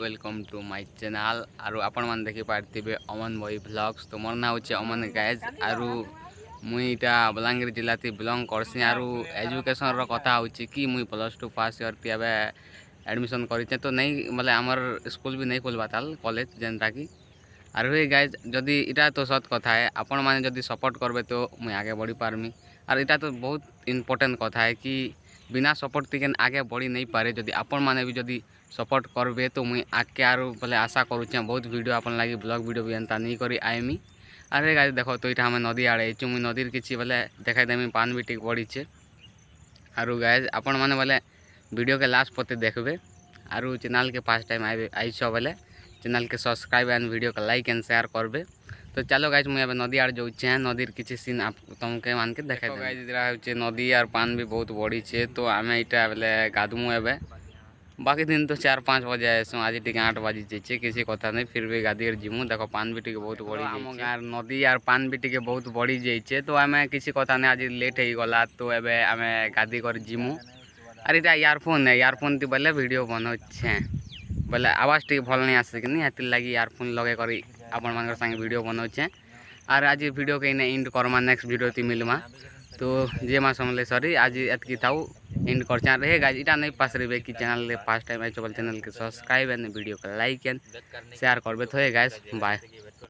Welcome to my channel आरु आपण मान देखि पारथिबे अमन भाई व्लॉग्स। तो मोर ना होचे अमन गाइज आरु मुई इटा बलांगीर जिला थी बिलोंग करसी। आरु एजुकेशन रो कथा होची कि मुई +2 पास इयर थी एबे एडमिशन करिचे। तो नहीं मतलब हमर स्कूल भी नहीं खोलबा ताल कॉलेज जेनटा की आरु हे गाइज जदी इटा तो सत कथा है आपण माने जदी सपोर्ट करबे तो मुई आगे बढ़ी पारमी। आर इटा तो बहुत इंपोर्टेंट कथा है कि बिना सपोर्ट तिके आगे बढ़ी नहीं पारे। जदि आपण माने भी जदि सपोर्ट करबे तो मुई आगे आरु बोले आशा करूचे बहुत वीडियो आपन लागी ब्लॉग वीडियो भी एंता नहीं करी आएमी। अरे गाइस देखो तो इटा हमें नदी आड़े आइछु। मुई नदीर किछि बोले देखाई देमी पान भी टिक पड़ीछे। आरु गाइस आपण माने बोले वीडियो के लास्ट पते देखबे। आरु चैनल के फर्स्ट टाइम आइछो बोले चैनल के सब्सक्राइब एंड वीडियो के लाइक एंड शेयर करबे। तो चलो गाइज मुझे नदी आड़ जाऊे नदीर किसी सीन आप तुमके मान के देखा गाइज इधर नदी आर पान भी बहुत बढ़ी छे। तो आम इटा बोले गाधमु एबे बाकी दिन तो 4-5 बजे आसू आज टी 8 बजी जाइए किसी कथा नहीं फिर भी गादी जीमु। देख पान भी टी बहुत बढ़ी जाइए नदी आर पान भी टी बहुत बढ़ी जाइए। तो आम किसी कथा नहीं आज लेट हो गला तो एबे आम गादी कर जीमु। आर इटा इयरफोन है इयरफोन ती बोले वीडियो बनाचे बोले आवाज़ टी भल नहीं आसे कि नहीं लगी इयरफोन लगे कर आपण मान संगे वीडियो बनाचे। आर आज वीडियो के एंड करमा नेक्स्ट वीडियो ती मिलमा। तो जे माँ समझे सॉरी आज एतकी थाऊ एंड कर रहे गाइज इटा नहीं पास रहे कि channel first time I channel के सब्सक्राइब एंड वीडियो को लाइक एंड शेयर करबे। तो गाइज बाय।